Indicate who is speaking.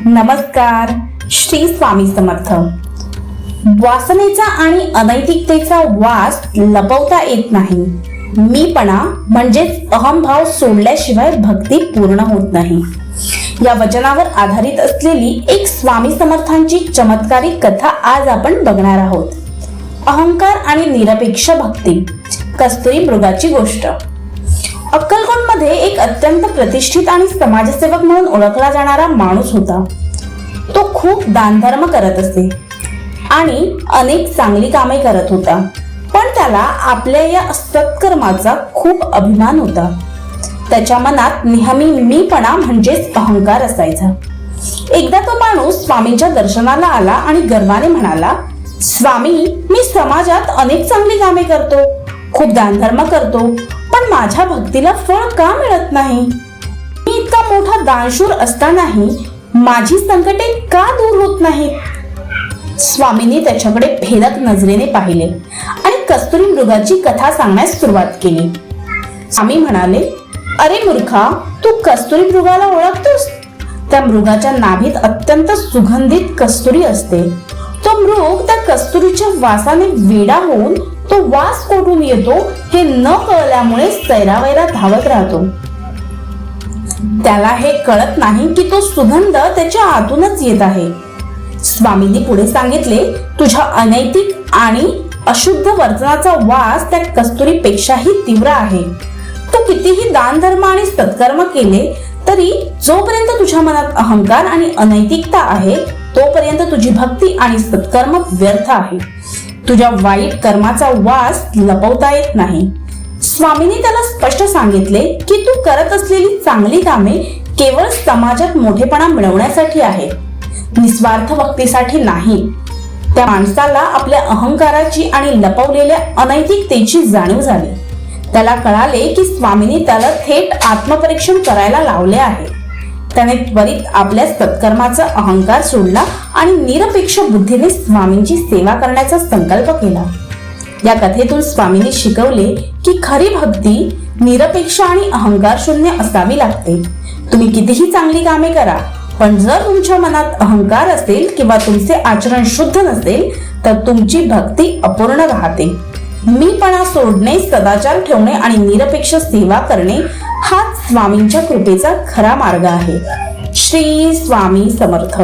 Speaker 1: नमस्कार. श्री स्वामी समर्थ. वासनेचा आणि अनैतिकतेचा वास लपवता येत नाही. मीपणा म्हणजेच अहंभाव सोडल्याशिवाय भक्ती पूर्ण होत नाही. या वचनावर आधारित असलेली एक स्वामी समर्थांची चमत्कारिक कथा आज आपण बघणार आहोत. अहंकार आणि निरपेक्ष भक्ती. कस्तुरी मृगाची गोष्ट. अक्कलकोटमध्ये एक अत्यंत प्रतिष्ठित आणि समाजसेवक म्हणून ओळखला जाणारा माणूस होता. तो खूप दानधर्म करत असे आणि अनेक चांगली कामे करत होता, पण त्याला आपल्या या सत्कर्माचा खूप अभिमान होता. त्याच्या मनात नेहमी मीपणा म्हणजेच अहंकार असायचा. एकदा तो माणूस स्वामींच्या दर्शनाला आला आणि गर्वाने म्हणाला, स्वामी, मी समाजात अनेक चांगली कामे करतो, खूप दानधर्म करतो, पण माझ्या भक्तीला फळ का मिळत नाही? मी इतका मोठा दानशूर असतानाही माझी संकटे का दूर होत नाहीत? स्वामींनी त्याच्याकडे भेदक नजरेने पाहिले आणि कस्तुरी मृगाची कथा सांगण्यास सुरुवात केली. स्वामी म्हणाले, अरे मूर्खा, तू कस्तुरी मृगाला ओळखतोस? त्या मृगाच्या नाभीत अत्यंत सुगंधित कस्तुरी असते. तो मृग त्या कस्तुरीच्या वासाने वेडा होऊन तो वास कोठून येतो हे न कळल्यामुळे सैरावैरा धावत राहतो. त्याला हे कळत नाही की तो सुगंध त्याच्या आतूनच येत आहे. स्वामींनी पुढे सांगितले, तुझ्या अनैतिक आणि अशुद्ध वर्तनाचा वास त्या कस्तुरीपेक्षाही तीव्र आहे. तू कितीही दानधर्म आणि सत्कर्म केले तरी जोपर्यंत तुझ्या मनात अहंकार आणि अनैतिकता आहे तोपर्यंत तुझी भक्ती आणि सत्कर्म व्यर्थ आहे. तुझ्या वाईट कर्माचा वास लपवता येत नाही. स्वामींनी त्याला स्पष्ट सांगितले की तू करत असलेली चांगली कामे केवळ समाजात मोठेपणा मिळवण्यासाठी आहे, निस्वार्थ भक्तीसाठी नाही. त्या माणसाला आपल्या अहंकाराची आणि लपवलेल्या अनैतिकतेची जाणीव झाली. त्याला कळाले की स्वामींनी त्याला थेट आत्मपरीक्षण करायला लावले आहे. त्याने त्वरित आपल्या सत्कर्माचा अहंकार सोडला आणि निरपेक्ष बुद्धीने स्वामींची सेवा करण्याचा संकल्प केला. या कथेतून स्वामींनी शिकवले की खरी भक्ती निरपेक्ष आणि अहंकार शून्य असावी लागते. तुम्ही कितीही चांगली कामे करा, पण जर तुमच्या मनात अहंकार असेल किंवा तुमचे आचरण शुद्ध नसेल तर तुमची भक्ती अपूर्ण राहते. मीपणा सोडणे, सदाचार ठेवणे आणि निरपेक्ष सेवा करणे हाच स्वामींच्या कृपेचा खरा मार्ग आहे. श्री स्वामी समर्थ.